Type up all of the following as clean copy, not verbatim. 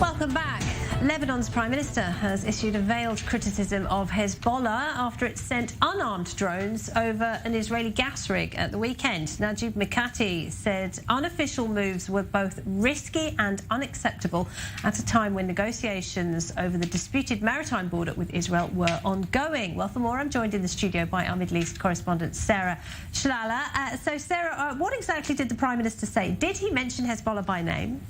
Welcome back. Lebanon's Prime Minister has issued a veiled criticism of Hezbollah after it sent unarmed drones over an Israeli gas rig at the weekend. Najib Mikati said unofficial moves were both risky and unacceptable at a time when negotiations over the disputed maritime border with Israel were ongoing. Well, for more, I'm joined in the studio by our Middle East correspondent Sarah Shlala. So, Sarah, what exactly did the Prime Minister say? Did he mention Hezbollah by name?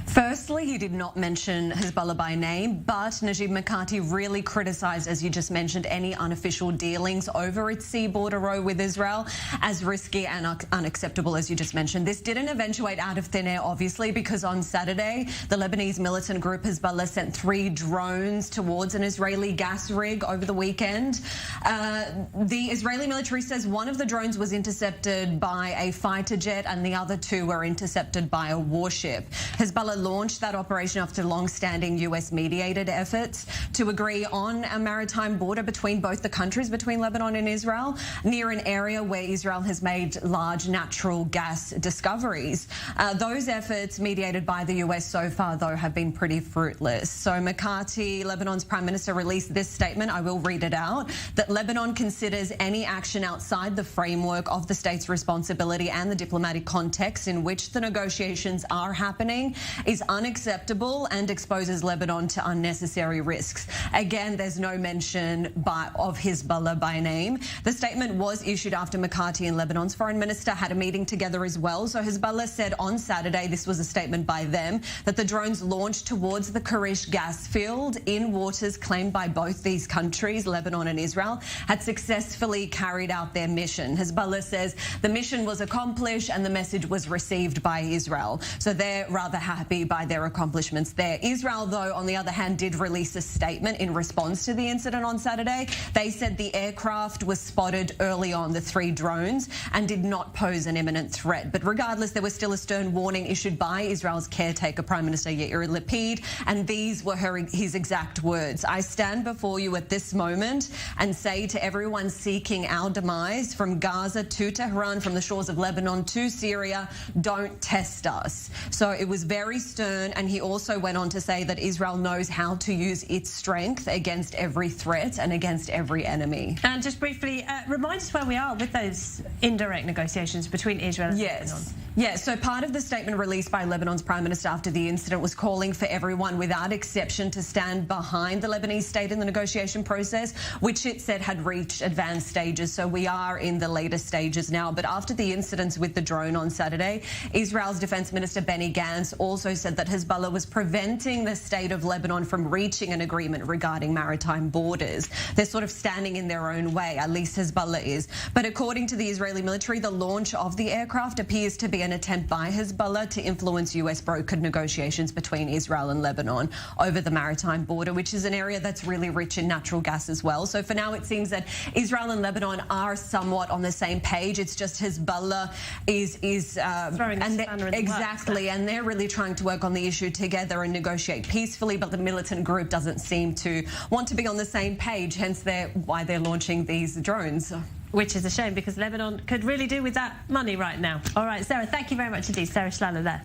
Firstly, he did not mention Hezbollah by name, but Najib Mikati really criticised, as you just mentioned, any unofficial dealings over its sea border row with Israel as risky and unacceptable, as you just mentioned. This didn't eventuate out of thin air, obviously, because on Saturday, the Lebanese militant group Hezbollah sent 3 drones towards an Israeli gas rig over the weekend. The Israeli military says one of the drones was intercepted by a fighter jet and the other 2 were intercepted by a warship. Hezbollah launched that operation after long-standing US-mediated efforts to agree on a maritime border between both the countries, between Lebanon and Israel, near an area where Israel has made large natural gas discoveries. Those efforts, mediated by the US so far, though, have been pretty fruitless. So Mikati, Lebanon's Prime Minister, released this statement. I will read it out. That Lebanon considers any action outside the framework of the state's responsibility and the diplomatic context in which the negotiations are happening is unacceptable and exposes Lebanon to unnecessary risks. Again, there's no mention of Hezbollah by name. The statement was issued after Mikati and Lebanon's foreign minister had a meeting together as well. So Hezbollah said on Saturday, this was a statement by them, that the drones launched towards the Karish gas field in waters claimed by both these countries, Lebanon and Israel, had successfully carried out their mission. Hezbollah says the mission was accomplished and the message was received by Israel. So they're rather happy by their accomplishments there. Israel, though, on the other hand, did release a statement in response to the incident on Saturday. They said the aircraft was spotted early on, the 3 drones, and did not pose an imminent threat. But regardless, there was still a stern warning issued by Israel's caretaker Prime Minister Yair Lapid, and these were his exact words. I stand before you at this moment and say to everyone seeking our demise, from Gaza to Tehran, from the shores of Lebanon to Syria, don't test us. So it was very stern, and he also went on to say that Israel knows how to use its strength against every threat and against every enemy. And just briefly, remind us where we are with those indirect negotiations between Israel and Lebanon. Yes, so part of the statement released by Lebanon's Prime Minister after the incident was calling for everyone without exception to stand behind the Lebanese state in the negotiation process, which it said had reached advanced stages. So we are in the later stages now. But after the incidents with the drone on Saturday, Israel's Defense Minister Benny Gantz also said that Hezbollah was preventing the state of Lebanon from reaching an agreement regarding maritime borders. They're sort of standing in their own way, at least Hezbollah is. But according to the Israeli military, the launch of the aircraft appears to be an attempt by Hezbollah to influence US-brokered negotiations between Israel and Lebanon over the maritime border, which is an area that's really rich in natural gas as well. So for now, it seems that Israel and Lebanon are somewhat on the same page. It's just Hezbollah is throwing a spanner in the exactly, works, and they're really trying to work on the issue together and negotiate peacefully, but the militant group doesn't seem to want to be on the same page, hence why they're launching these drones. Which is a shame, because Lebanon could really do with that money right now. All right, Sarah, thank you very much indeed. Sarah Shlala there.